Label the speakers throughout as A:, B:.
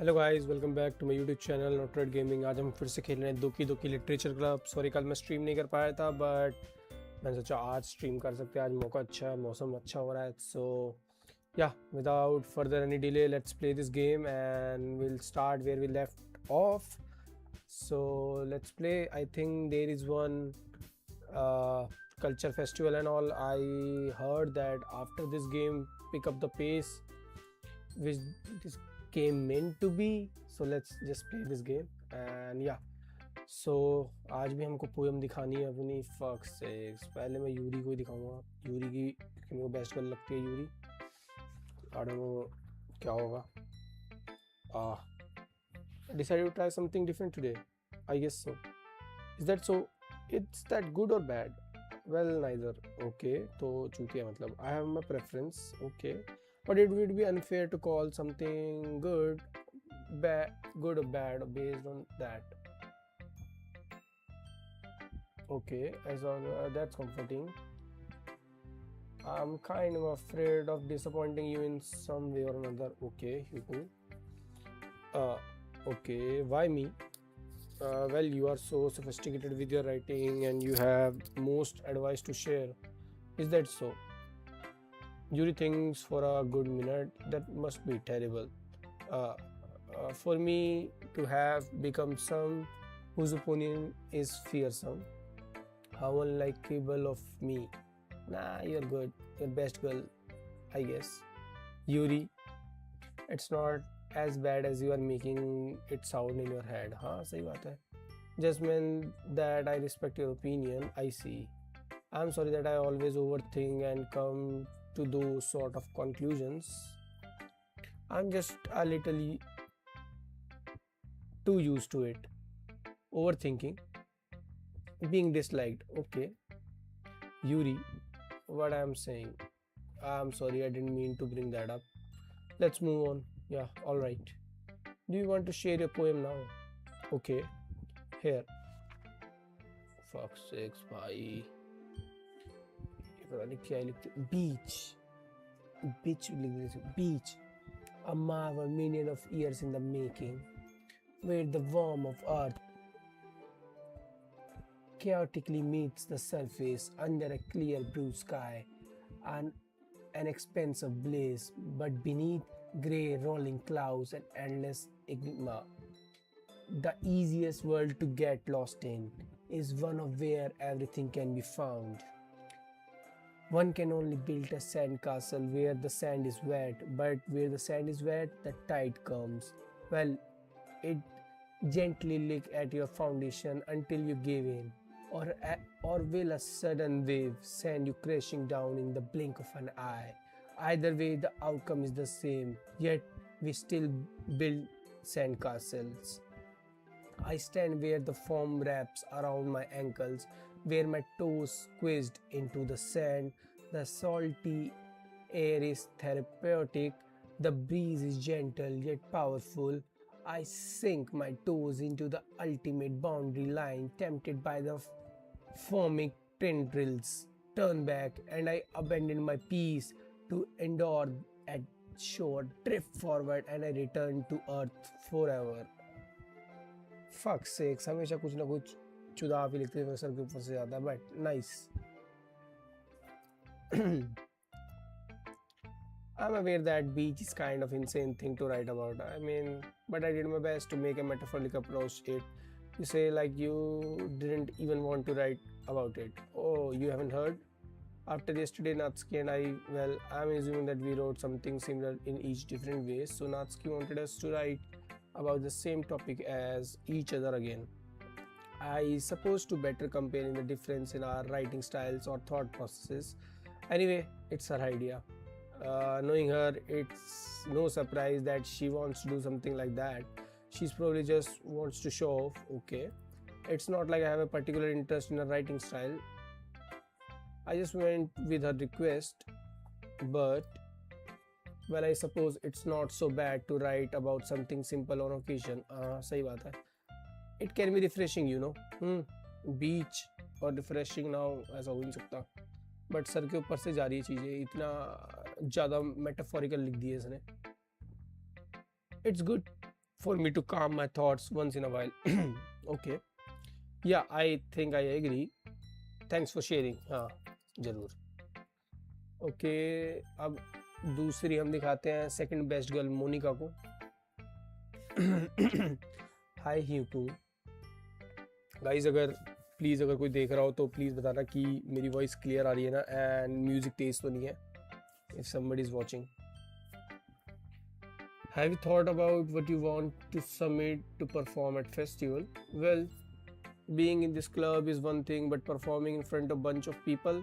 A: Hello guys, welcome back to my YouTube channel Noted Gaming. आज हम फिर से खेल रहे हैं Doki Doki Literature Club. Sorry कल मैं स्ट्रीम नहीं कर पाया था, बट मैंने सोचा आज स्ट्रीम कर सकते हैं। आज मौका अच्छा है, मौसम अच्छा हो रहा है। So yeah without further any delay let's play this game and will start where we left off. So let's play. I think there is one culture festival and all. I heard that after this game pick up the pace which this game meant to be. So let's just play this game and yeah. So आज भी हमको poem दिखानी है अपनी fuck से। पहले मैं Yuri को ही दिखाऊंगा, यूरी की, क्योंकि मेरे को बेस्ट गर्ल लगती है यूरी। आई डोंट नो क्या होगा। I decided to try something different today. I guess so. Is that so? It's that good or bad? Well, neither. Okay, तो चूतिया मतलब I have my preference. Okay, but it would be unfair to call something good or bad based on that. Okay, as long that's comforting. I'm kind of afraid of disappointing you in some way or another. Okay, you too. Okay, why me? Well, you are so sophisticated with your writing and you have most advice to share. Is that so? Yuri thinks for a good minute. That must be terrible. For me to have become some whose opinion is fearsome. How unlikable of me. Nah, you're good. You're best girl, I guess. Yuri, it's not as bad as you are making it sound in your head. हाँ सही बात है. Just meant that I respect your opinion. I see. I'm sorry that I always overthink and come to those sort of conclusions. I'm just a little too used to it. Overthinking, being disliked. Okay. Yuri, what I'm saying. I'm sorry, I didn't mean to bring that up. Let's move on. Yeah, alright. Do you want to share your poem now? Okay, here. Fuck's sakes, भाई पता नहीं क्या लिखते. Beach. Beach लिख देते. Beach. A marvel million of years in the making, where the worm of earth chaotically meets the surface under a clear blue sky and an expanse of blaze, but beneath grey rolling clouds and endless enigma. The easiest world to get lost in is one of where everything can be found. One can only build a sand castle where the sand is wet, but where the sand is wet, the tide comes. Well, it gently lick at your foundation until you give in, or will a sudden wave send you crashing down in the blink of an eye. Either way, the outcome is the same, yet we still build sand castles. I stand where the foam wraps around my ankles, where my toes squeezed into the sand. The salty air is therapeutic, the breeze is gentle yet powerful. I sink my toes into the ultimate boundary line, tempted by the foaming tendrils. Turn back, and I abandon my peace to endure at shore, drift forward, and I return to earth forever. Fuck sakes, हमेशा कुछ ना कुछ चुदाव ही लिखते हुए sir के ऊपर से जाता है, but nice. I'm aware that beach is kind of insane thing to write about. I mean, but I did my best to make a metaphorical approach it. You say like you didn't even want to write about it. Oh, you haven't heard? After yesterday, Natsuki and I, well, I'm assuming that we wrote something similar in each different ways. So Natsuki wanted us to write about the same topic as each other again. I suppose to better comparing the difference in our writing styles or thought processes. Anyway, it's her idea. Knowing her, it's no surprise that she wants to do something like that. She's probably just wants to show off. Okay, it's not like I have a particular interest in her writing style. I just went with her request, but well, I suppose it's not so bad to write about something simple on occasion. सही बात है. It can be refreshing, you know. Beach और refreshing now ऐसा हो नहीं सकता. But sir के ऊपर से जा रही है चीज़ें, इतना ज़्यादा मेटाफोरिकल लिख दिए इसने. It's good. for me to calm my thoughts once in a while. Okay. Yeah, I think I agree. Thanks for sharing. हाँ, जरूर. ओके, अब दूसरी हम दिखाते हैं सेकंड बेस्ट गर्ल मोनिका को. हाय ह्यूटू गाइस, अगर प्लीज़ अगर कोई देख रहा हो तो प्लीज़ बताना कि मेरी वॉइस क्लियर आ रही है ना, एंड म्यूजिक तेज तो नहीं है. If somebody is watching, have you thought about what you want to submit to perform at festival? Well, being in this club is one thing, but performing in front of a bunch of people,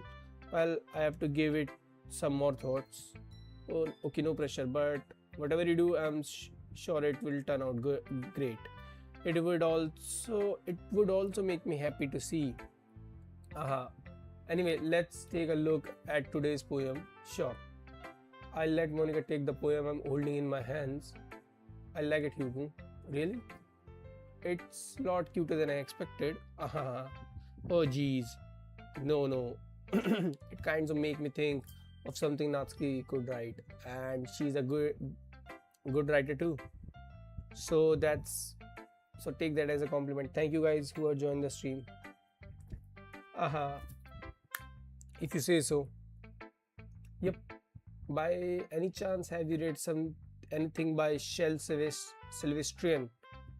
A: well, I have to give it some more thoughts. Oh, okay, no pressure, but whatever you do, I'm sure it will turn out great. It would also make me happy to see. Aha. Anyway, let's take a look at today's poem. Sure. I'll let Monica take the poem I'm holding in my hands. I like it, Hugo. Really? It's a lot cuter than I expected. Aha. Oh, geez. No. It kinds of make me think of something Natsuki could write, and she's a good writer too. So take that as a compliment. Thank you guys who are joining the stream. Aha. If you say so. Yep. By any chance, have you read anything by Shel Silvestrian?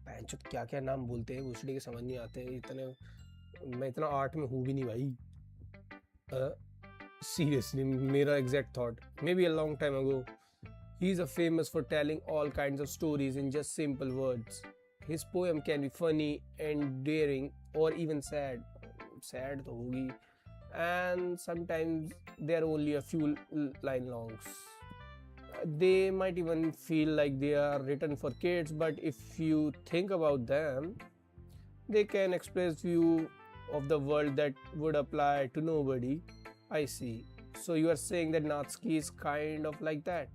A: पैंचो क्या क्या नाम बोलते हैं भूसड़ी के समझ नहीं आते. इतने मैं इतना आर्ट में हूँ भी नहीं भाई. Seriously, मेरा exact thought. Maybe a long time ago. He is famous for telling all kinds of stories in just simple words. His poem can be funny, endearing, or even sad. Sad तो होगी. And sometimes they're only a few line longs. They might even feel like they are written for kids, but if you think about them, they can express view of the world that would apply to nobody. I see. So you are saying that Natsuki is kind of like that?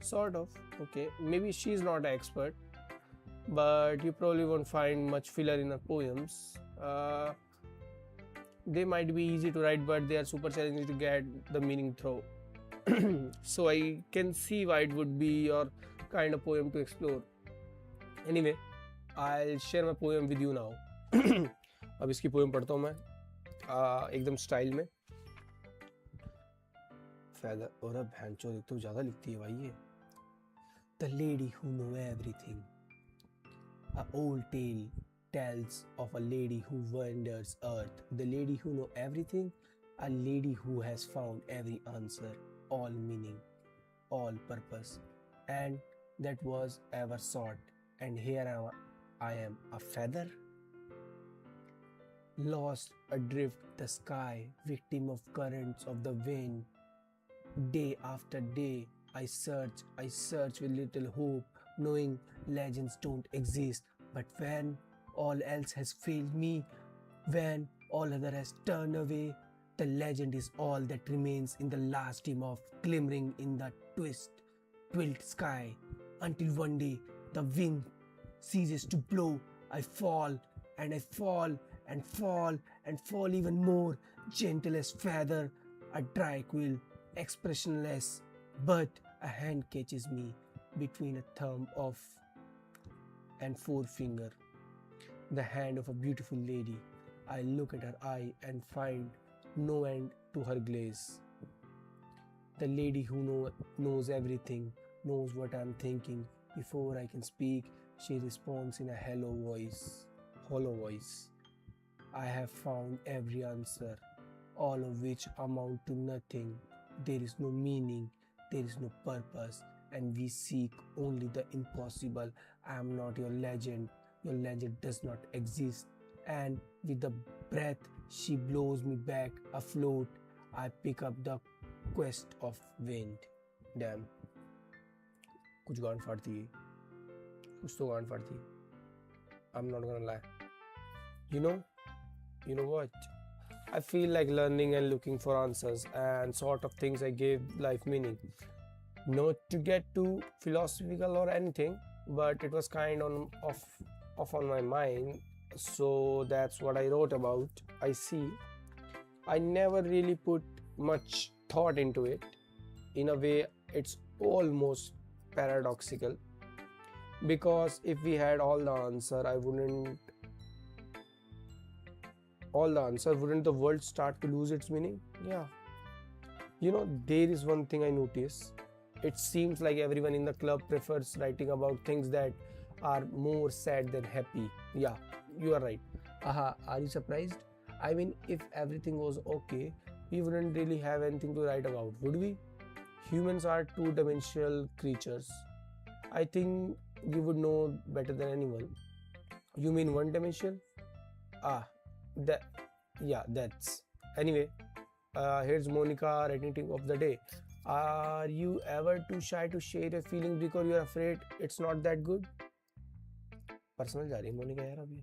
A: Sort of. Okay. Maybe she's not an expert, but you probably won't find much filler in her poems. They might be easy to write, but they are super challenging to get the meaning through. So I can see why it would be your kind of poem to explore. Anyway, I'll share my poem with you now. अब इसकी poem पढ़ता हूँ मैं एकदम style में. Feather और अब भैंचो तो ज़्यादा लिखती है भाई ये. The lady who know everything. A old tale tells of a lady who wanders earth. The lady who know everything, a lady who has found every answer, all meaning, all purpose, and that was ever sought. And here I am, a feather, lost adrift the sky, victim of currents of the wind. Day after day, I search with little hope, knowing legends don't exist. But when all else has failed me, when all other has turned away, the legend is all that remains in the last dim of glimmering in the twilit sky. Until one day the wind ceases to blow, I fall and I fall and fall and fall even more, gentle as feather, a dry quill, expressionless, but a hand catches me between a thumb of and forefinger. The hand of a beautiful lady. I look at her eye and find no end to her gaze. The lady who knows everything, knows what I'm thinking. Before I can speak, she responds in a hollow voice. I have found every answer, all of which amount to nothing. There is no meaning, there is no purpose, and we seek only the impossible. I am not your legend. Your legend does not exist. And with a breath, she blows me back afloat. I pick up the quest of wind. Damn. कुछ गांड फाड़ती है. कुछ तो गांड फाड़ती है. I'm not gonna lie. You know what? I feel like learning and looking for answers and sort of things I gave life meaning. Not to get too philosophical or anything, but it was kind of on my mind, so that's what I wrote about. I see. I never really put much thought into it. In a way, it's almost paradoxical. Because if we had all the answer, wouldn't the world start to lose its meaning? Yeah. There is one thing I notice. It seems like everyone in the club prefers writing about things that are more sad than happy. Yeah, you are right. Aha, are you surprised? I mean, if everything was okay, we wouldn't really have anything to write about, would we? Humans are two-dimensional creatures. I think you would know better than anyone. You mean one dimensional? Ah, that, yeah, that's. Anyway, here's Monica writing tip of the day. Are you ever too shy to share your feelings because you're afraid it's not that good? Personal जा रही है मोनिका यार अभी.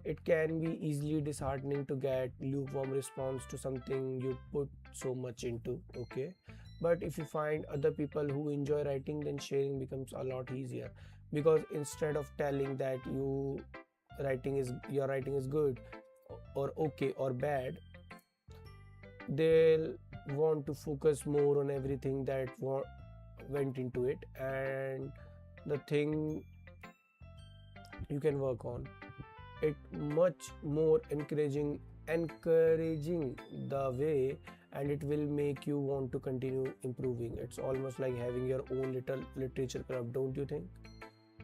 A: It can be easily disheartening to get lukewarm response to something you put so much into, okay? But if you find other people who enjoy writing, then sharing becomes a lot easier. Because instead of telling that your writing is good or okay or bad, they'll want to focus more on everything that went into it and the thing you can work on it much more encouraging the way, and it will make you want to continue improving. It's almost like having your own little literature club, don't you think?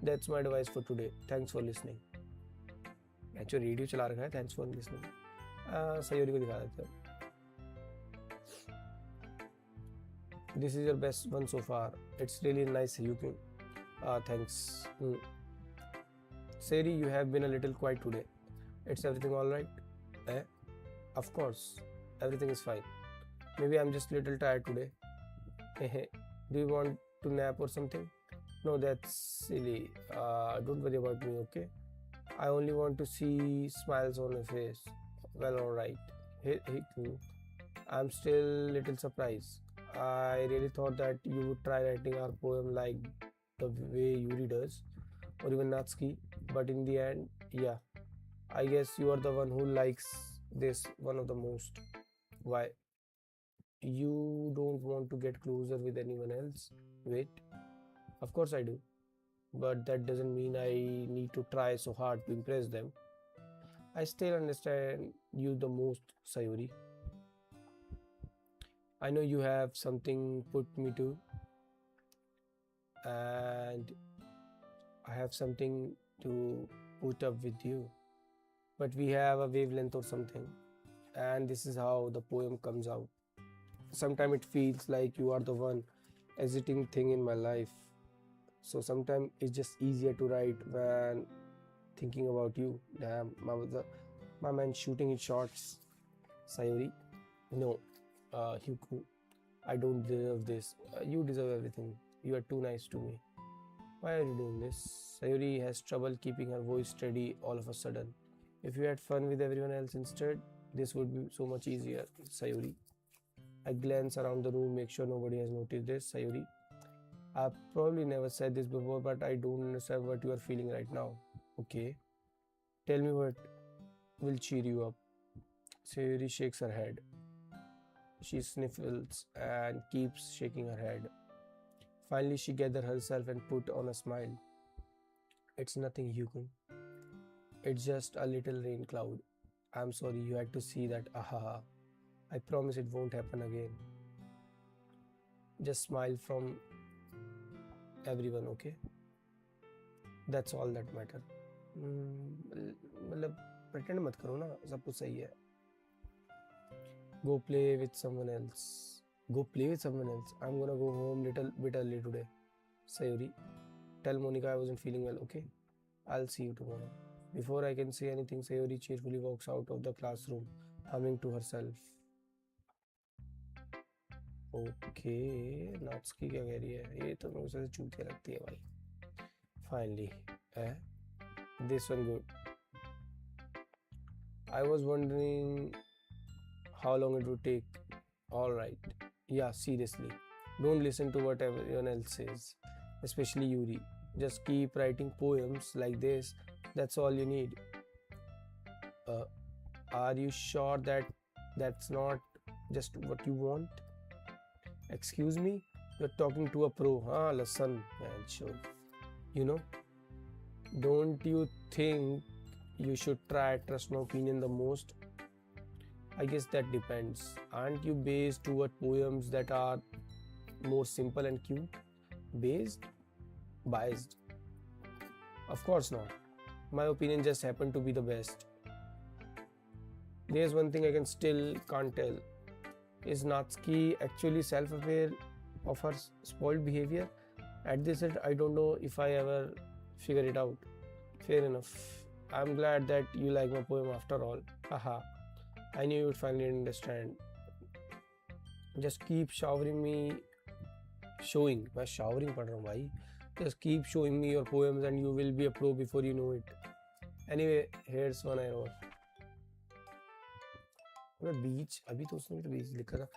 A: That's my advice for today. Thanks for listening. Actually radio चला रखा है. Thanks for listening. सयोरी को दिखा देते हैं. This is your best one so far. It's really nice. You can. Thanks. Seri, you have been a little quiet today. It's everything all right? Eh? Of course. Everything is fine. Maybe I'm just a little tired today. Do you want to nap or something? No, that's silly. Don't worry about me, okay? I only want to see smiles on your face. Well, alright. Hey, I'm still a little surprised. I really thought that you would try writing our poem like the way Yuri does, or even Natsuki, but in the end, yeah, I guess you are the one who likes this one of the most. Why? You don't want to get closer with anyone else? Wait, of course I do, but that doesn't mean I need to try so hard to impress them. I still understand you the most, Sayuri. I know you have something put me to, and I have something to put up with you. But we have a wavelength or something, and this is how the poem comes out. Sometimes it feels like you are the one exiting thing in my life. So sometimes it's just easier to write when thinking about you. Damn, my man shooting his shots. Sayuri, no, Hyuku, I don't deserve this. You deserve everything. You are too nice to me. Why are you doing this? Sayuri has trouble keeping her voice steady all of a sudden. If you had fun with everyone else instead, this would be so much easier, Sayuri. I glance around the room, make sure nobody has noticed this. Sayuri, I've probably never said this before, but I don't understand what you are feeling right now. Okay, tell me what will cheer you up. Sayuri shakes her head. She sniffles and keeps shaking her head. Finally, she gathered herself and put on a smile. It's nothing, Hugo. It's just a little rain cloud. I'm sorry you had to see that. Ahaha. I promise it won't happen again. Just smile from everyone, okay? That's all that matter. मतलब pretend मत करो ना, सब कुछ सही है. Go play with someone else. Go play with someone else. I'm gonna go home little bit early today. Sayuri, tell Monica I wasn't feeling well, okay? I'll see you tomorrow. Before I can say anything, Sayuri cheerfully walks out of the classroom, humming to herself. Okay, Natsuki क्या कह रही है? ये तो मेरे से चूतिया लगती है भाई. Finally, this one good. I was wondering how long it would take. All right. Yeah, seriously. Don't listen to what everyone else says, especially Yuri. Just keep writing poems like this. That's all you need. Are you sure that that's not just what you want? Excuse me? You're talking to a pro, huh? Listen, man, sure. You know, don't you think you should try trust my opinion the most? I guess that depends. Aren't you based toward poems that are more simple and cute? Based? Biased? Of course not. My opinion just happened to be the best. There's one thing I can still can't tell. Is Natsuki actually self-aware of her spoiled behavior? At this end, I don't know if I ever figure it out. Fair enough. I'm glad that you like my poem after all. Haha. I knew you'd finally understand. Just keep showering me showing मैं showering पढ़ रहा हूँ भाई. Just keep showing me your poems and you will be a pro before you know it. Anyway, here's one I wrote. Beach. अभी तो उसने तो beach लिखा था.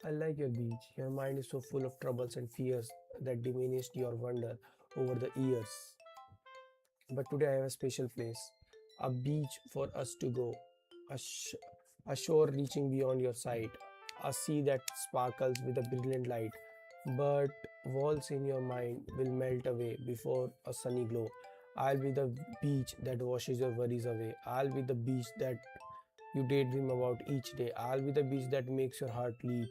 A: I like your beach. Your mind is so full of troubles and fears that diminished your wonder over the years. But today I have a special place, a beach for us to go, a shore reaching beyond your sight, a sea that sparkles with a brilliant light. But walls in your mind will melt away before a sunny glow. I'll be the beach that washes your worries away. I'll be the beach that you daydream about each day. I'll be the beach that makes your heart leap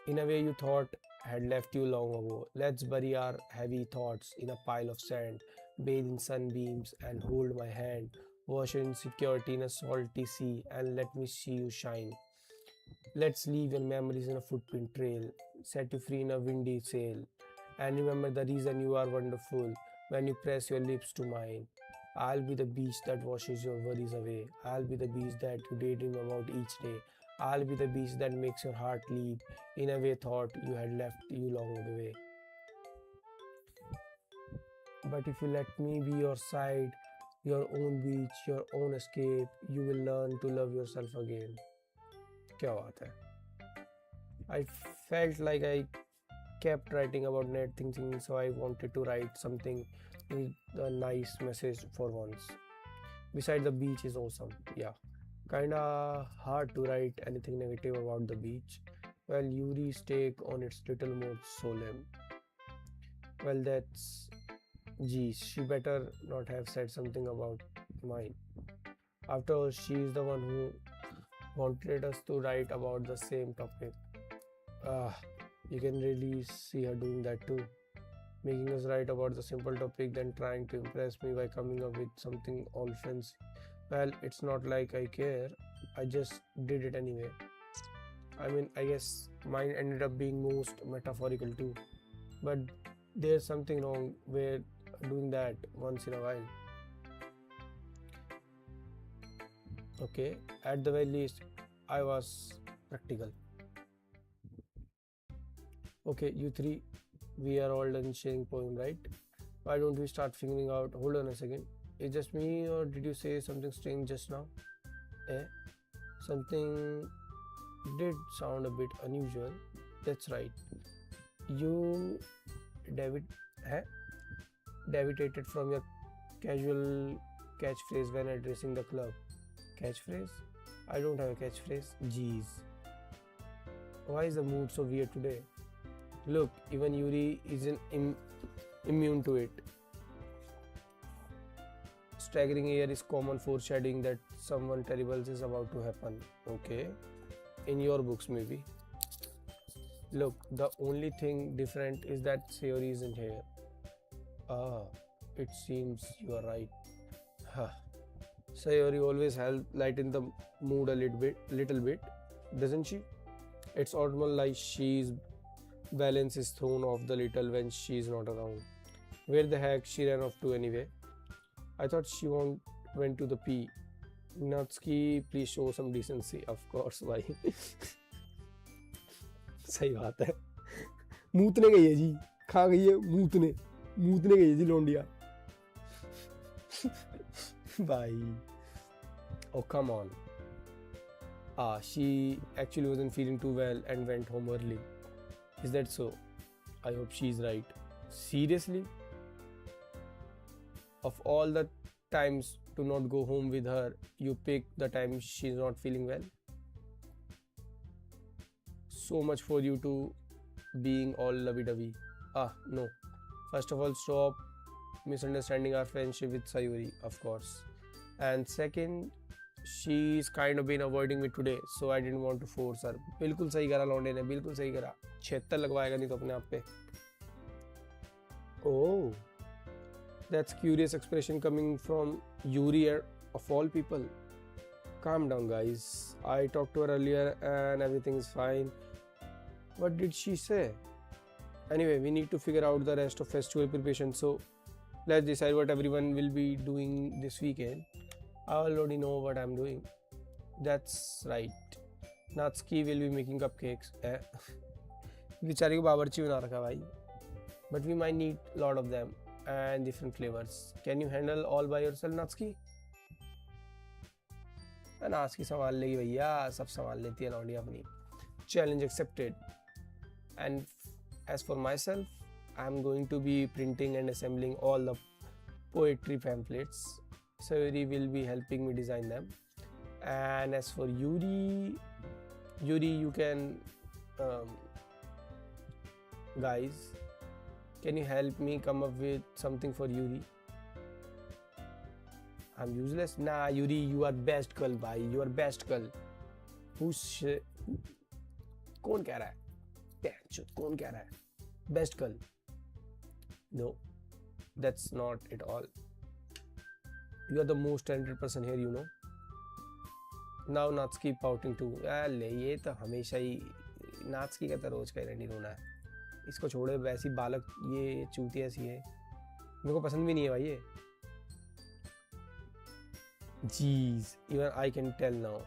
A: in a way you thought had left you long ago. Let's bury our heavy thoughts in a pile of sand, bathe in sunbeams, and hold my hand. Wash your insecurity in a salty sea, and let me see you shine. Let's leave your memories in a footprint trail, set you free in a windy sail, and remember the reason you are wonderful when you press your lips to mine. I'll be the beach that washes your worries away. I'll be the beach that you daydream about each day. I'll be the beach that makes your heart leap in a way thought you had left you long away. But if you let me be your side, your own beach, your own escape, you will learn to love yourself again. क्या बात है? I felt like I kept writing about net thinking, so I wanted to write something with a nice message for once. Besides, the beach is awesome. Yeah, kinda hard to write anything negative about the beach. Well, Yuri's take on it's little more solemn. Well, that's geez, she better not have said something about mine. After all, she is the one who wanted us to write about the same topic. Ah, you can really see her doing that too. Making us write about the simple topic, then trying to impress me by coming up with something all fancy. Well, it's not like I care, I just did it anyway. I mean, I guess mine ended up being most metaphorical too. But there's something wrong with doing that once in a while. Okay, at the very least, I was practical. Okay, you three, we are all done sharing poem, right? Why don't we start figuring out? Hold on a second. Is just me, or did you say something strange just now? Eh? Something did sound a bit unusual. That's right. You, David, eh? Deviated from your casual catchphrase when addressing the club. Catchphrase? I don't have a catchphrase. Jeez. Why is the mood so weird today? Look, even Yuri isn't immune to it. Staggering air is common foreshadowing that someone terrible is about to happen. Okay. In your books, maybe. Look, the only thing different is that Sayori isn't here. Ah, it seems you are right. Huh. Sayori always lighten the mood a little bit, doesn't she? It's almost like she's balance is thrown off the little when she's not around. Where the heck she ran off to anyway? I thought she went to the pee. Natsuki, please show some decency. Of course, भाई. सही बात है. मूतने गई है जी. खा गई है मूतने गई है जी लोंडिया. भाई. Oh, come on. She actually wasn't feeling too well and went home early. Is that so? I hope she's right. Seriously? Of all the times to not go home with her, you pick the time she's not feeling well? So much for you two being all lovey-dovey. No. First of all, stop misunderstanding our friendship with Sayuri, of course. And second, she's kind of been avoiding me today, so I didn't want to force her. बिल्कुल सही करा लौंडे ने, बिल्कुल सही करा. 76 लगवाएगा नहीं तो अपने आप पे. Oh, that's curious expression coming from Yuri of all people. Calm down, guys. I talked to her earlier and everything is fine. What did she say? Anyway, we need to figure out the rest of festival preparation. So let's decide what everyone will be doing this weekend. I already know what I'm doing. That's right. Natsuki will be making cupcakes. बेचारी को बावर्ची बना रखा भाई. But we might need a lot of them and different flavors. Can you handle all by yourself, Natsuki? Natsuki संभाल लेगी भैया, सब संभाल लेती है लौंडी अपनी. Challenge accepted. And as for myself, I'm going to be printing and assembling all the poetry pamphlets. Sayuri will be helping me design them. And as for Yuri, you can, guys, can you help me come up with something for Yuri? I'm useless. Nah, Yuri, you are best girl, bhai. You are best girl. कौन कह रहा है? कौन कह रहा है? Best girl. No, that's not it all. You are the most talented person here, you know. Now Natsuki pouting too. ले ये तो हमेशा ही Natsuki का तो रोज का ही रोना है. इसको छोड़े, वैसी बालक, ये चूतिया सी है, मेरे को पसंद भी नहीं है भाई ये. Jeez, even I can tell now.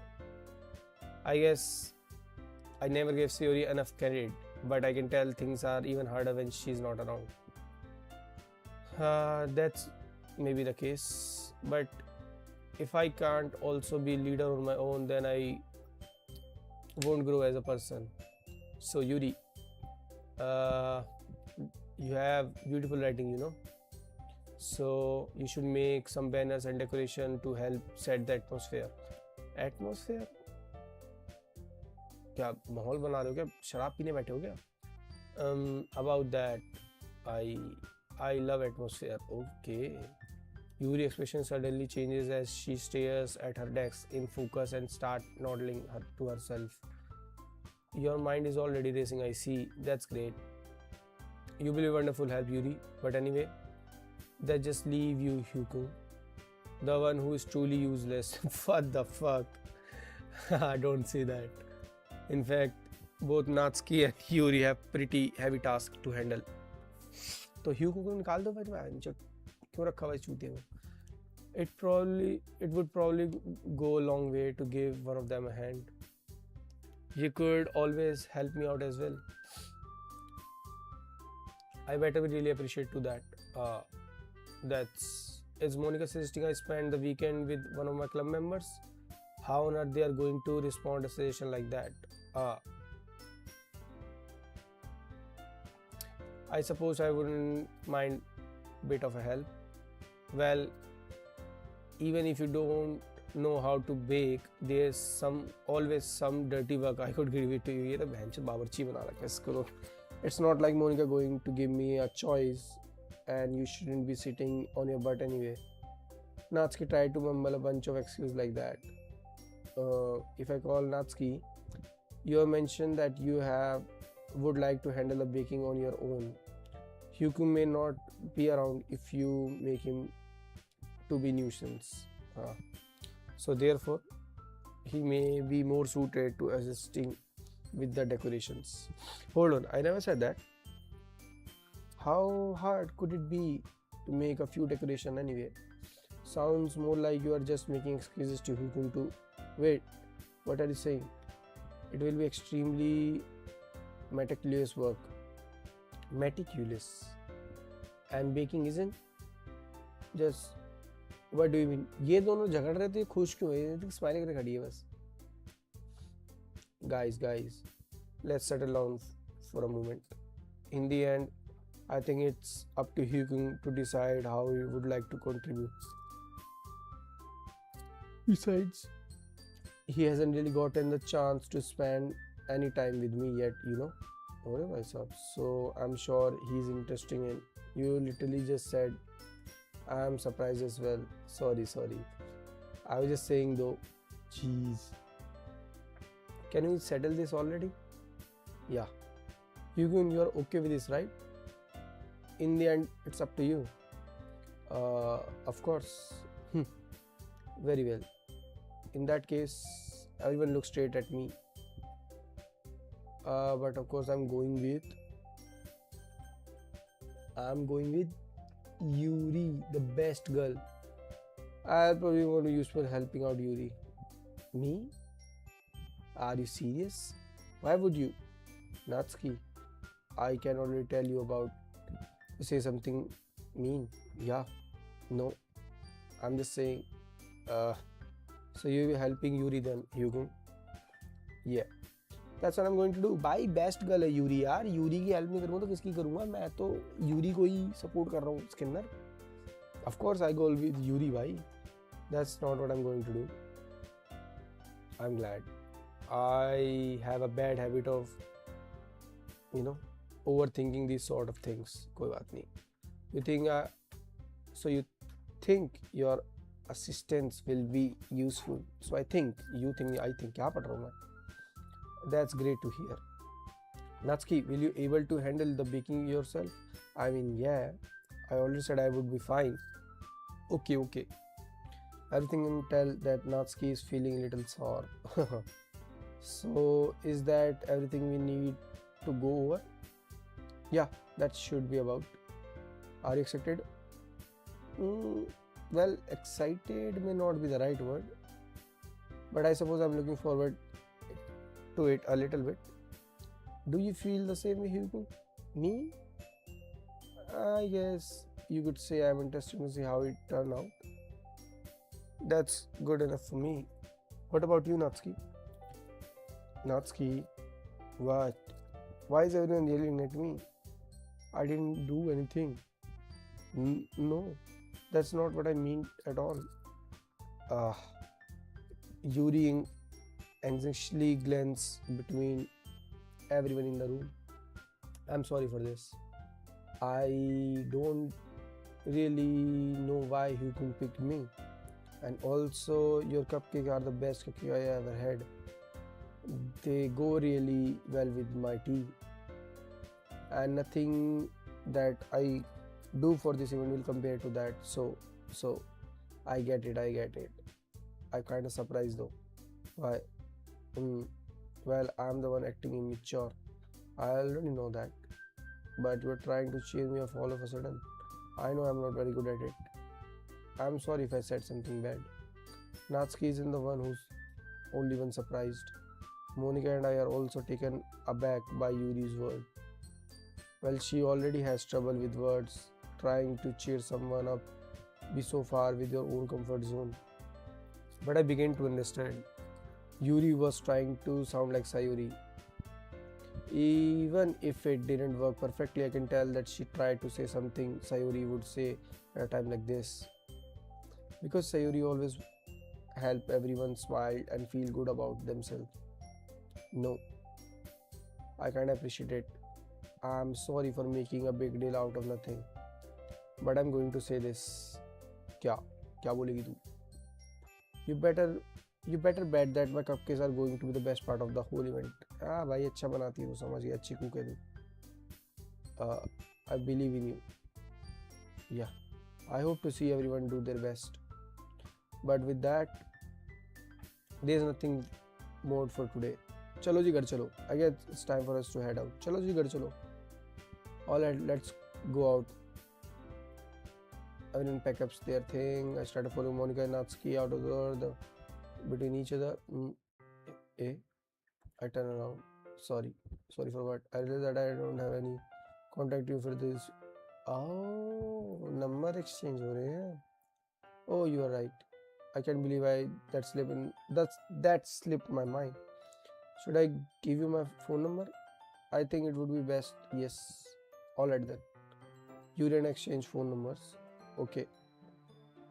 A: I guess I never gave Sayuri enough credit, but I can tell things are even harder when she's not around. That's maybe the case, but if I can't also be leader on my own, then I won't grow as a person. So Yuri, you have beautiful writing, you know, so you should make some banners and decoration to help set the atmosphere. Atmosphere? क्या माहौल बना रहे हो क्या? शराब पीने बैठे हो क्या? About that, I love atmosphere. Okay. Yuri's expression suddenly changes as she stares at her desk in focus and start nodding to herself. Your mind is already racing, I see. That's great. You will be wonderful help, Yuri. But anyway, that just leave you, Hyukun. The one who is truly useless. What the fuck? Don't say that. In fact, both Natsuki and Yuri have pretty heavy tasks to handle. तो ह्यूको को निकाल दो भाई, क्यों रखा हुआ चूतिए को? It would probably go a long way to give one of them a hand. You could always help me out as well. I better be really appreciate to that. Is Monica suggesting I spend the weekend with one of my club members? How on earth they are going to respond to a suggestion like that? I suppose I wouldn't mind a bit of a help. Well, even if you don't know how to bake, there's always some dirty work I could give it to you. ये तो बहन चोद बावर्ची बना रखा है इसको. It's not like Monica going to give me a choice, and you shouldn't be sitting on your butt anyway. Natsuki tried to mumble a bunch of excuses like that. If I call Natsuki, you have mentioned that you would like to handle the baking on your own. Hyuku may not be around if you make him to be nuisance. So therefore, he may be more suited to assisting with the decorations. Hold on, I never said that. How hard could it be to make a few decorations anyway? Sounds more like you are just making excuses to Hyuku to... Wait, what are you saying? It will be extremely meticulous work. Meticulous. And baking isn't? Just... What do you mean? ये दोनों झगड़ रहे थे, खुश क्यों है? Smiling करके खड़ी है बस. Guys, let's settle down for a moment. In the end, I think it's up to Hyuku to decide how he would like to contribute. Besides, he hasn't really gotten the chance to spend any time with me yet, you know. So I'm sure he's interested in. You literally just said I'm surprised as well. Sorry, sorry. I was just saying though. Jeez. Can we settle this already? Yeah. Hugo, you are okay with this, right? In the end, it's up to you. Of course. Very well. In that case, everyone looks straight at me. But of course, I'm going with Yuri, the best girl. I'll probably want to use for helping out Yuri. Me? Are you serious? Why would you? Natsuki, I can already tell you about say something mean. Yeah, no, I'm just saying. Uh, so you'll be helping Yuri then, Hugo? Yeah, that's what I'm going to do. भाई best girl है Yuri यार. Yuri की help नहीं करूँगा तो किसकी करूँगा? मैं तो यूरी को ही सपोर्ट कर रहा हूँ इसके अंदर. Of course I go with Yuri भाई. That's not what I'm going to do. I'm glad. I have a bad habit of, overthinking these sort of things. कोई बात नहीं. You think so you think your assistance will be useful. So I think you think I think क्या पढ़ रहा हूँ मैं? That's great to hear. Natsuki, will you able to handle the baking yourself? I mean, yeah. I already said I would be fine. Okay. Everything can tell that Natsuki is feeling a little sore. So, is that everything we need to go over? Yeah, that should be about. Are you excited? Well, excited may not be the right word, but I suppose I'm looking forward to it a little bit. Do you feel the same way, Hugo? Me? I guess you could say I'm interested to see how it turned out. That's good enough for me. What about you, Natsuki? Natsuki, what? Why is everyone yelling at me? I didn't do anything. No, that's not what I mean at all. Uh, Yuri anxiously glanced between everyone in the room. I'm sorry for this. I don't really know why Hugo picked me. And also, your cupcakes are the best cupcake I ever had. They go really well with my tea. And nothing that I do for this event will compare to that. So I get it. I'm kind of surprised though. Why? Well, I'm the one acting immature. I already know that. But you're trying to cheer me up all of a sudden. I know I'm not very good at it. I'm sorry if I said something bad. Natsuki isn't the one who's only one surprised. Monica and I are also taken aback by Yuri's word. Well, she already has trouble with words. Trying to cheer someone up, be so far with your own comfort zone. But I began to understand. Yuri was trying to sound like Sayuri. Even if it didn't work perfectly, I can tell that she tried to say something Sayuri would say at a time like this. Because Sayuri always help everyone smile and feel good about themselves. No, I kind of appreciate it. I'm sorry for making a big deal out of nothing. But I'm going to say this. क्या क्या बोलेगी तू? You better bet that my cupcakes are going to be the best part of the whole event. हाँ भाई अच्छा बनाती है तू समझ गई अच्छी कुक है तू. I believe in you. Yeah. I hope to see everyone do their best. But with that, there's nothing more for today. चलो जी घर चलो. I guess it's time for us to head out. चलो जी घर चलो. Alright, let's go out. Everyone pack up their thing. I started following Monica and Natsuki out of the between each other. I turn around. Sorry for what? I realized that I don't have any contact you for this. Oh, number exchange हो रहे हैं. Oh, you are right. I can't believe that slipped my mind. Should I give you my phone number? I think it would be best. Yes. Alright then. You can exchange phone numbers. Okay.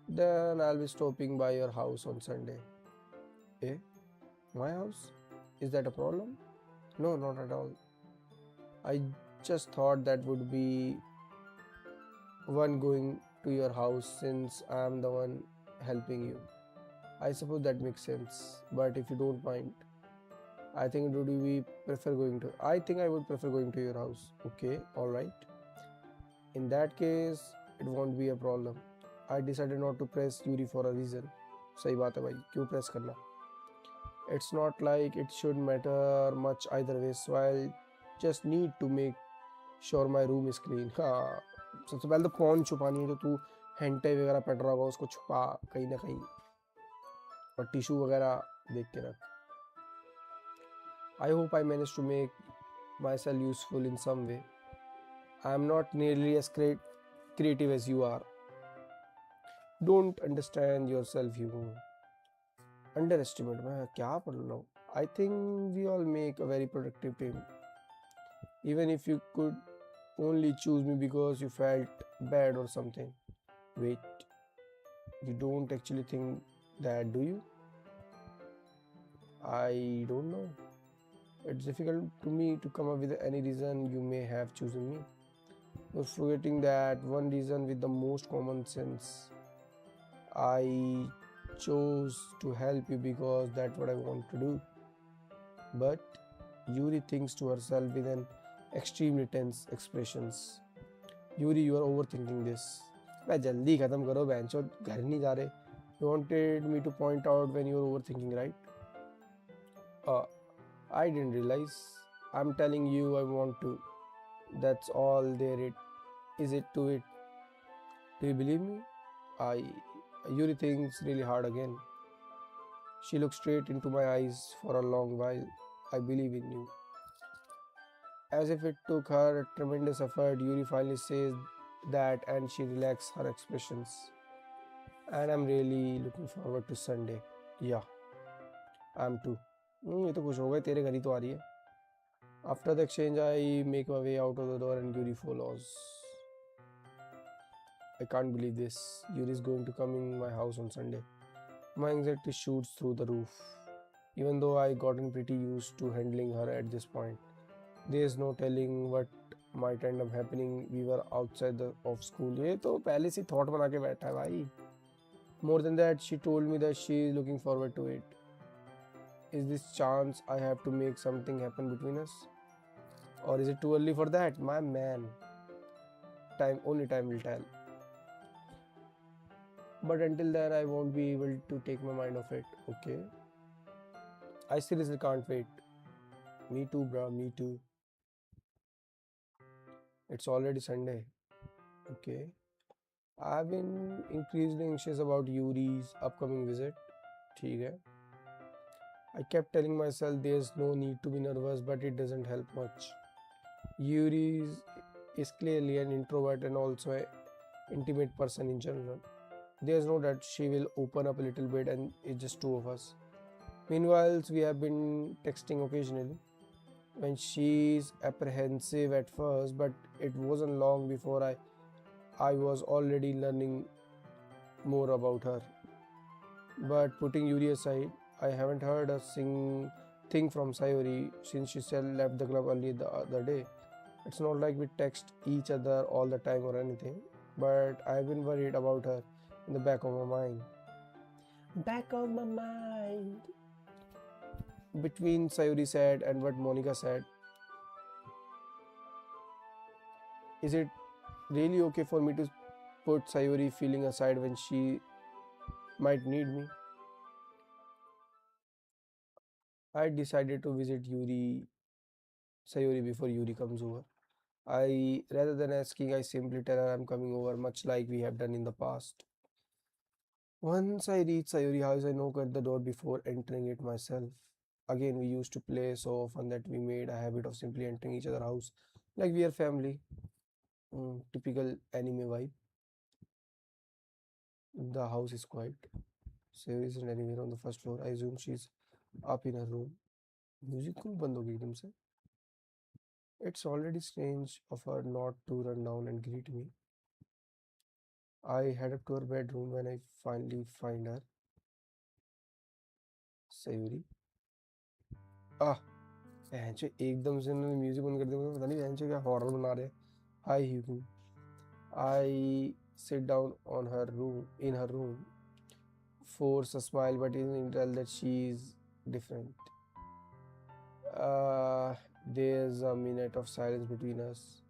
A: Then I'll be stopping by your house on Sunday. Eh? My house? Is that a problem? No, not at all. I just thought that would be one going to your house since I'm the one helping you. I suppose that makes sense. But if you don't mind, I think would we prefer going to I think I would prefer going to your house. Okay, alright. In that case, it won't be a problem. I decided not to press Yuri for a reason. सही बात है भाई क्यों press करना. It's not like it should matter much either way, so I'll just need to make sure my room is clean. हाँ सबसे पहले तो कौन छुपानी है जो तू हेंटे वगैरह पढ़ रहा होगा उसको छुपा कहीं ना कहीं और टिश्यू वगैरह देख के रख. I hope I managed to make myself useful in some way. I am not nearly as creative as you are. Don't understand yourself, you underestimate. मैं क्या पढ़ रहा हूँ? I think we all make a very productive team. Even if you could only choose me because you felt bad or something. Wait, you don't actually think that, do you? I don't know. It's difficult to me to come up with any reason you may have chosen me. You're forgetting that one reason with the most common sense. I chose to help you because that's what I want to do. But Yuri thinks to herself with an extremely tense expressions. Yuri, you are overthinking this. मैं जल्दी खत्म करो बेंचो घर नहीं जा रहे. You wanted me to point out when you were overthinking, right? I didn't realize. I'm telling you I want to. That's all there it is it to it. Do you believe me? I Yuri thinks really hard again. She looks straight into my eyes for a long while. I believe in you. As if it took her a tremendous effort, Yuri finally says that and she relaxes her expressions. And I'm really looking forward to Sunday. Yeah, I'm too. ये तो खुश हो गए तेरे घर ही तो आ रही है. After the exchange, I make my way out of the door and Yuri follows. I can't believe this. Yuri is going to come in my house on Sunday. My anxiety shoots through the roof. Even though I gotten pretty used to handling her at this point, there's no telling what might end up happening. We were outside of school. ये तो पहले से thought बना के बैठा है भाई. More than that, she told me that she is looking forward to it. Is this chance I have to make something happen between us? Or is it too early for that? My man. Only time will tell. But until then, I won't be able to take my mind off it. Okay. I seriously can't wait. Me too, bro. Me too. It's already Sunday. Okay. I've been increasingly anxious about Yuri's upcoming visit. ठीक है. I kept telling myself there's no need to be nervous, but it doesn't help much. Yuri is clearly an introvert and also an intimate person in general. There's no doubt she will open up a little bit and it's just two of us. Meanwhile, we have been texting occasionally. When she's apprehensive at first, but it wasn't long before I was already learning more about her. But putting Yuri aside, I haven't heard a thing from Sayuri since she left the club early the other day. It's not like we text each other all the time or anything, but I've been worried about her in the back of my mind. Back of my mind. Between Sayuri said and what Monica said, is it really okay for me to put Sayuri feeling aside when she might need me? I decided to visit Sayuri before Yuri comes over. Rather than asking, I simply tell her I'm coming over, much like we have done in the past. Once I reach Sayuri house, I knock at the door before entering it myself. Again, we used to play so often that we made a habit of simply entering each other's house like we are family. Typical anime vibe. The house is quiet. Sayuri isn't anywhere on the first floor. I assume she's up in her room. Music क्यों बंद हो गई एकदम से? It's already strange of her not to run down and greet me. I head up to her bedroom when I finally find her. Sayuri. Ah, बहनचो एकदम से उन्होंने music बंद कर दिया. पता नहीं बहनचो क्या हॉरर बना रहे हैं. Hi Hugo. I sit down on her room in her room, force a smile, but isn't tell that she's different. Uh, there's a minute of silence between us.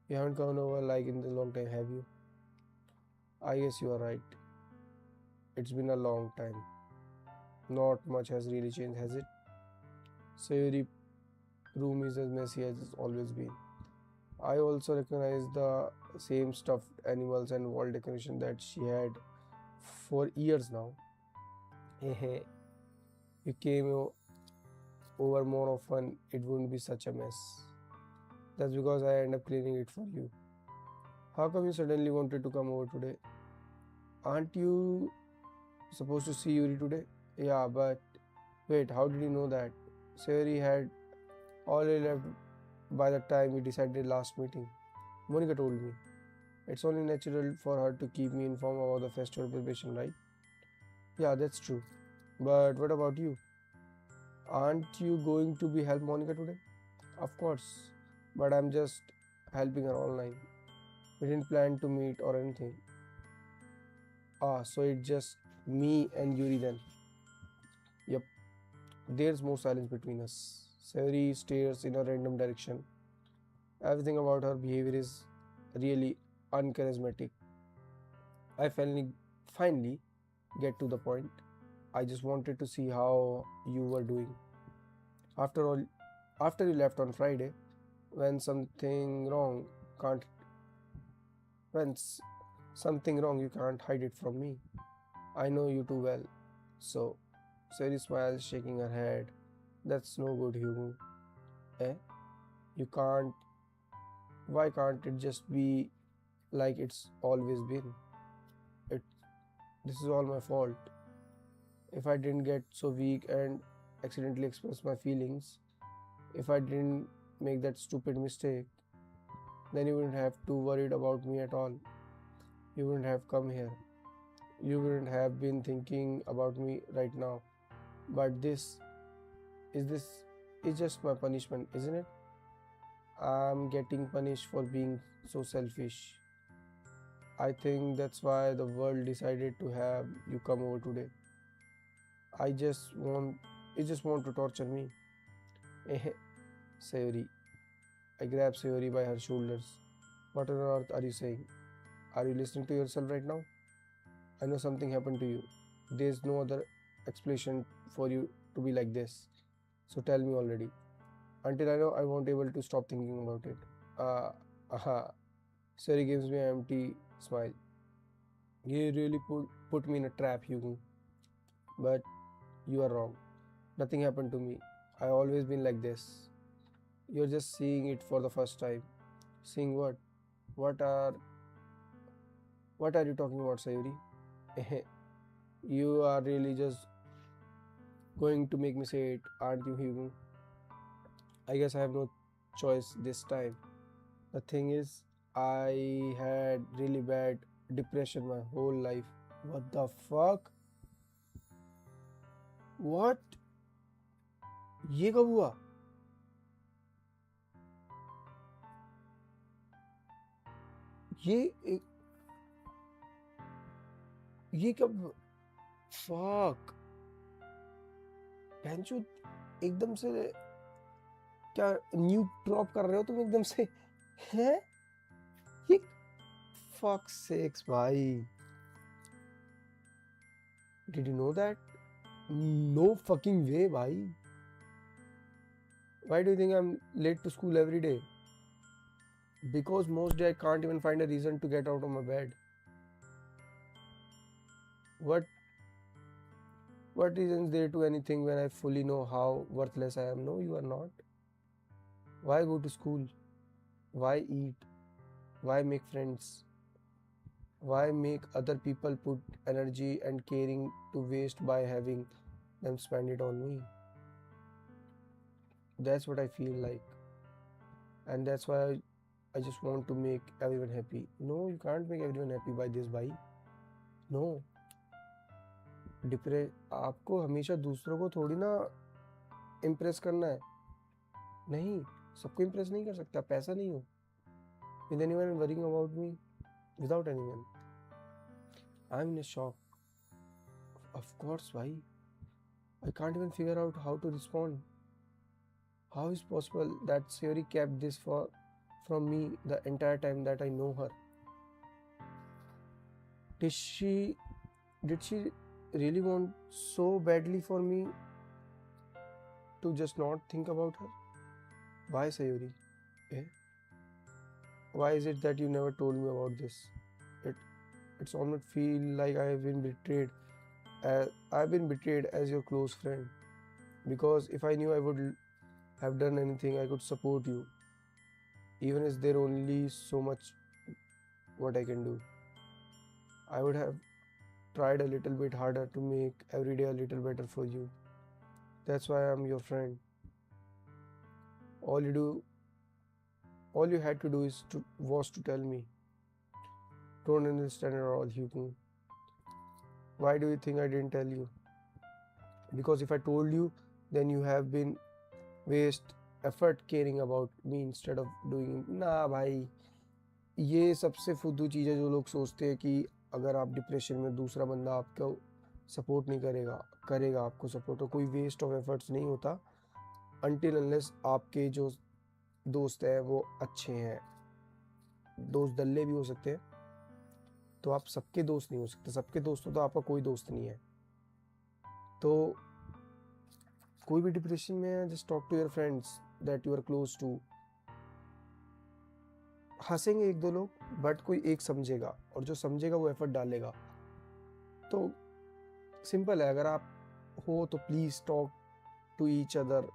A: You haven't come over like in a long time, have you? I guess you are right. It's been a long time. Not much has really changed, has it? So your room is as messy as it's always been. I also recognize the same stuffed animals and wall decoration that she had for years now. Hehe, you came over more often, it wouldn't be such a mess. That's because I end up cleaning it for you. How come you suddenly wanted to come over today? Aren't you supposed to see Yuri today? Yeah, but wait, how did you know that? Sayuri had already left by the time we decided last meeting. Monica told me. It's only natural for her to keep me informed about the festival preparation, right? Yeah, that's true. But what about you? Aren't you going to be help Monica today? Of course. But I'm just helping her online. We didn't plan to meet or anything. Ah, so it's just me and Yuri then. Yep. There's more silence between us. Sayuri stares in a random direction. Everything about her behavior is really uncharismatic. I finally get to the point. I just wanted to see how you were doing. After all, after you left on Friday, when something wrong can't when something wrong you can't hide it from me. I know you too well. So, Sari smiles, shaking her head. That's no good, Hugo. Eh? You can't. Why can't it just be like it's always been? It. This is all my fault. If I didn't get so weak and accidentally express my feelings, if I didn't make that stupid mistake, then you wouldn't have to worried about me at all. You wouldn't have come here. You wouldn't have been thinking about me right now. But this is just my punishment, isn't it? I'm getting punished for being so selfish. I think that's why the world decided to have you come over today. I just want you just want to torture me. Eh, Sayuri. I grab Sayuri by her shoulders. What on earth are you saying? Are you listening to yourself right now? I know something happened to you. There's no other explanation for you to be like this. So tell me already. Until I know, I won't able to stop thinking about it. Aha. Sari gives me an empty smile. You really put me in a trap, Hugo. But you are wrong. Nothing happened to me. I always been like this. You're just seeing it for the first time. Seeing what? What are what are you talking about, Sayuri? You are really just going to make me say it, aren't you, Hugo? I guess I have no choice this time. The thing is, I had really bad depression my whole life. What the fuck? What? ये कब हुआ? ये ये कब? Fuck. बहनचोद एकदम से क्या new drop कर रहे हो तुम एकदम से? हैं? ये fuck sakes भाई. Did you know that? No fucking way भाई. Why do you think I'm late to school every day? Because most day I can't even find a reason to get out of my bed. What reason is there to anything when I fully know how worthless I am? No, you are not. Why go to school? Why eat? Why make friends? Why make other people put energy and caring to waste by having them spend it on me? That's what I feel like. And that's why I just want to make everyone happy. No, you can't make everyone happy by this, bhai. No. आपको हमेशा दूसरों को थोड़ी ना impress करना है. नहीं, सबको इम्प्रेस नहीं कर सकता. पैसा नहीं हो. With anyone worrying about me, without anyone. I'm in a shock. Of course, why? I can't even figure out how to respond. How is possible that Sayuri kept this from me the entire time that I know her? Did she did she really want so badly for me to just not think about her? Why, Sayuri? Eh? Why is it that you never told me about this? It it's almost feel like I have been betrayed. I've been betrayed as your close friend. Because if I knew I would have done anything, I could support you. Even if there only so much what I can do. I would have tried a little bit harder to make every day a little better for you. That's why I'm your friend. All you do, all you had to do was to tell me. Don't understand at all, Hugo. Why do you think I didn't tell you? Because if I told you, then you have been waste effort caring about me instead of doing. ना भाई, ये सबसे फुद्दू चीज़ है जो लोग सोचते हैं कि अगर आप डिप्रेशन में दूसरा बंदा आपको सपोर्ट नहीं करेगा करेगा आपको सपोर्ट तो कोई वेस्ट ऑफ एफर्ट्स नहीं होता अनटिल अनलेस आपके जो दोस्त हैं वो अच्छे हैं दोस्त दल्ले भी हो सकते हैं तो आप सबके दोस्त नहीं हो सकते सबके दोस्तों तो आपका कोई दोस्त नहीं है तो कोई भी डिप्रेशन में है just talk to your friends that you are close to हंसेंगे एक दो लोग बट कोई एक समझेगा और जो समझेगा वो एफर्ट डालेगा तो सिंपल है अगर आप हो तो please talk to each other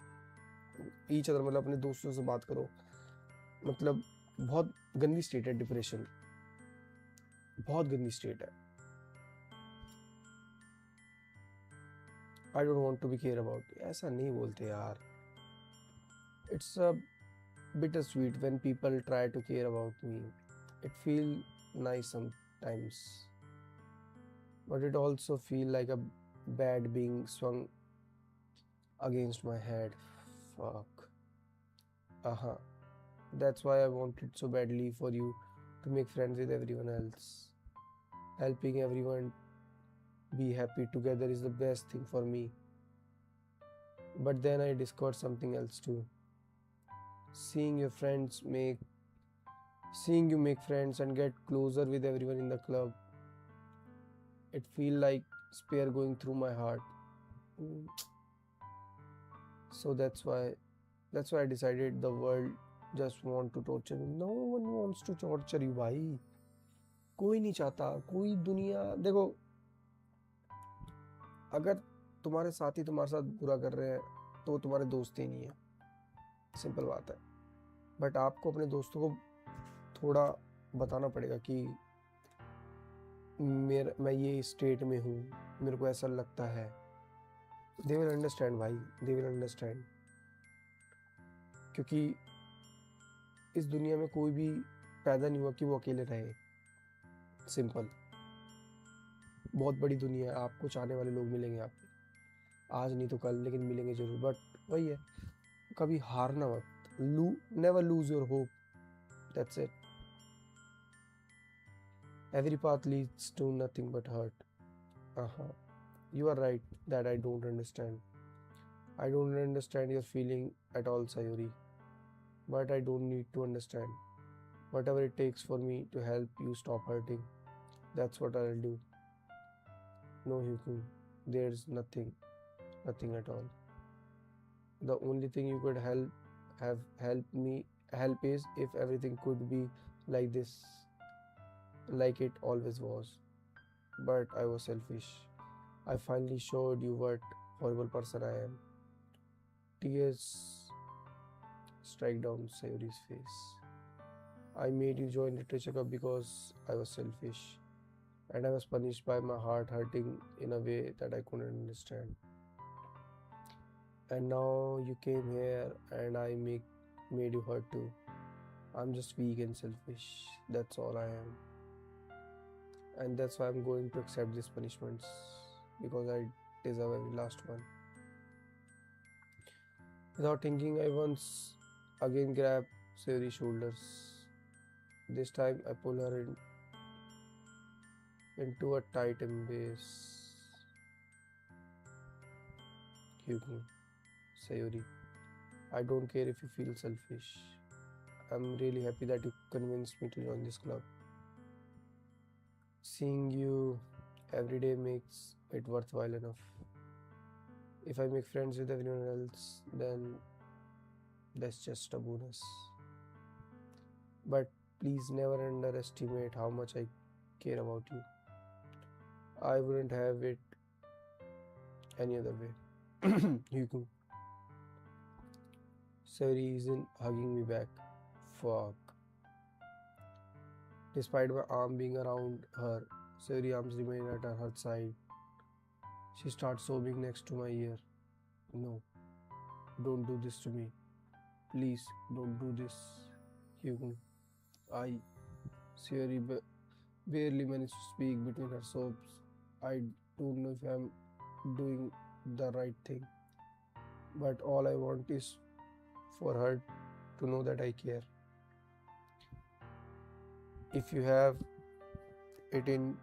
A: मतलब अपने दोस्तों से बात करो मतलब बहुत गंदी स्टेट है डिप्रेशन बहुत गंदी स्टेट है I don't want to be care about ऐसा नहीं बोलते यार it's a bitter sweet when people try to care about me. It feel nice sometimes, but it also feel like a bad being swung against my head. Fuck. Uh-huh. That's why I wanted so badly for you to make friends with everyone else. Helping everyone be happy together is the best thing for me. But then I discovered something else too. Seeing your friends make seeing you make friends and get closer with everyone in the club it feel like spear going through my heart so that's why I decided the world just want to torture me no one wants to torture you भाई कोई नहीं चाहता कोई दुनिया देखो अगर तुम्हारे साथी तुम्हारे साथ बुरा कर रहे हैं तो तुम्हारे दोस्त ही नहीं है सिंपल बात है बट आपको अपने दोस्तों को थोड़ा बताना पड़ेगा कि मैं ये स्टेट में हूँ मेरे को ऐसा लगता है दे विल अंडरस्टैंड भाई दे विल अंडरस्टैंड क्योंकि इस दुनिया में कोई भी पैदा नहीं हुआ कि वो अकेले रहे सिंपल बहुत बड़ी दुनिया है आपको चाहने वाले लोग मिलेंगे आपको आज नहीं तो कल लेकिन मिलेंगे जरूर बट वही है कभी हारना मत never lose your hope that's it every path leads to nothing but hurt you are right that I don't understand your feeling at all Sayuri but I don't need to understand whatever it takes for me to help you stop hurting that's what I'll do no Huku there's nothing at all the only thing you could help is if everything could be like this like it always was but I was selfish I finally showed you what horrible person I am tears strike down Sayuri's face I made you join literature club because I was selfish and I was punished by my heart hurting in a way that I couldn't understand and now you came here and I made you hurt too I'm just weak and selfish that's all I am and that's why I'm going to accept these punishments because I deserve every last one without thinking I once again grabbed Sayuri's shoulders this time I pull her in
B: into a tight embrace. Hugo, Sayuri, I don't care if you feel selfish. I'm really happy that you convinced me to join this club. Seeing you every day makes it worthwhile enough. If I make friends with everyone else, then that's just a bonus. But please never underestimate how much I care about you. I wouldn't have it any other way. Hugo, Sari isn't hugging me back. Fuck. Despite my arm being around her, Sari arms remain at her side. She starts sobbing next to my ear. No, don't do this to me. Please don't do this. Hugo, I, Sari barely managed to speak between her sobs. I don't know if I'm doing the right thing, but all I want is for her to know that I care. If you have it in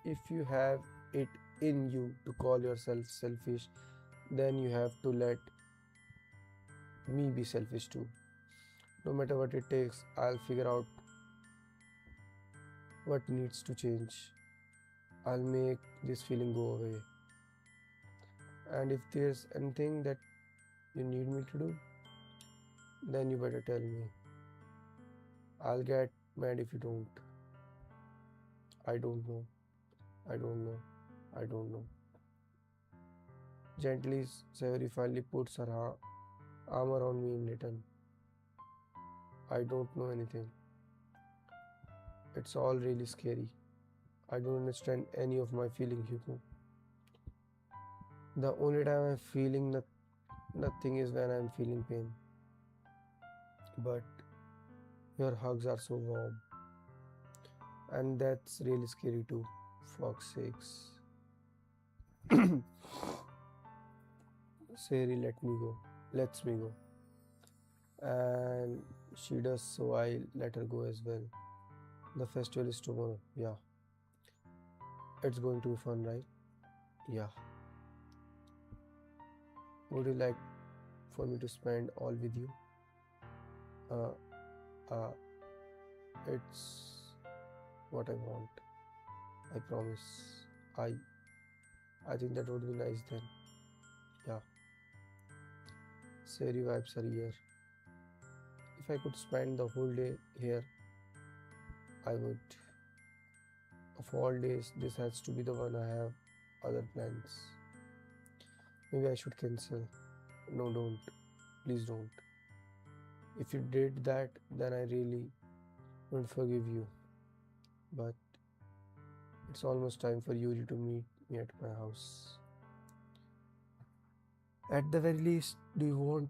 B: if you have it in you to call yourself selfish, then you have to let me be selfish too. No matter what it takes, I'll figure out what needs to change. I'll make this feeling go away. And if there's anything that you need me to do, then you better tell me. I'll get mad if you don't. I don't know. I don't know. I don't know. Gently, Sayuri finally puts her arm around me in return. I don't know anything. It's all really scary. I don't understand any of my feeling, Hugo. The only time I'm feeling nothing is when I'm feeling pain. But your hugs are so warm. And that's really scary too. Fuck's sakes. Sayuri lets me go. And she does, so I let her go as well. The festival is tomorrow. Yeah. It's going to be fun, right? Yeah. Would you like for me to spend all with you? Uh, uh, it's what I want. I promise. I I think that would be nice then. Yeah. Sari wipes her ear. If I could spend the whole day here, I would. Of all days, this has to be the one I have other plans. Maybe I should cancel. No, don't. Please don't. If you did that, then I really won't forgive you. But it's almost time for Yuri to meet me at my house. At the very least, do you want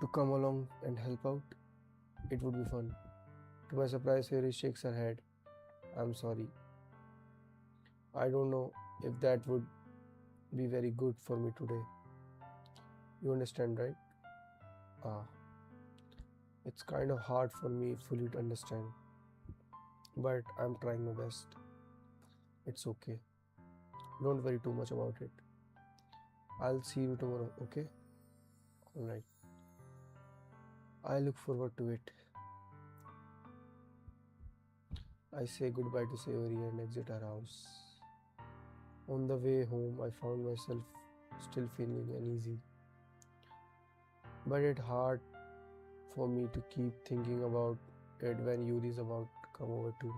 B: to come along and help out? It would be fun. To my surprise, Yuri shakes her head. I'm sorry. I don't know if that would be very good for me today. You understand, right? Ah, it's kind of hard for me fully to understand, but I'm trying my best. It's okay. Don't worry too much about it. I'll see you tomorrow, okay? Alright. I look forward to it. I say goodbye to Sayori and exit her house. On the way home, I found myself still feeling uneasy, but it's hard for me to keep thinking about it when Yuri is about to come over too.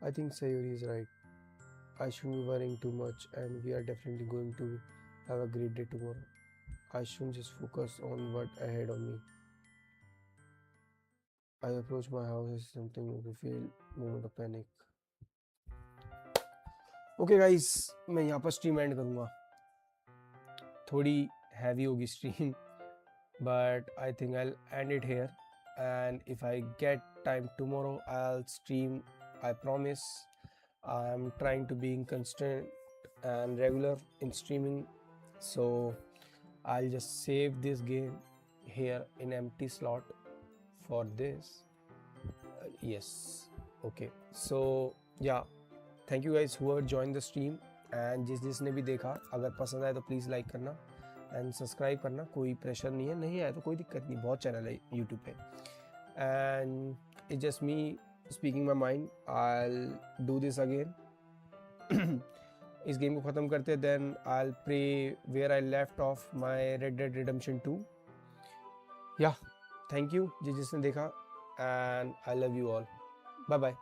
B: I think Sayuri is right. I shouldn't be worrying too much, and we are definitely going to have a great day tomorrow. I shouldn't just focus on what ahead of me. I approach my house as something to feel moment of panic.
A: Okay guys, मैं यहाँ पर stream and करूँगा. थोड़ी heavy होगी stream, but I think I'll end it here. And if I get time tomorrow, I'll stream. I promise. I'm trying to be constant and regular in streaming, so I'll just save this game here in empty slot for this. Yes. Okay so yeah thank you guys who join the stream and जिसने भी देखा, अगर पसंद आए तो please like करना and subscribe करना, कोई प्रेशर नहीं है, नहीं आया तो कोई दिक्कत नहीं, बहुत चैनल है यूट्यूब पे and it's just me speaking my mind, I do this again. इस गेम को ख़त्म करते then I play where I left off my Red Dead Redemption 2। Yeah thank you जिसने देखा and I love you all, bye bye.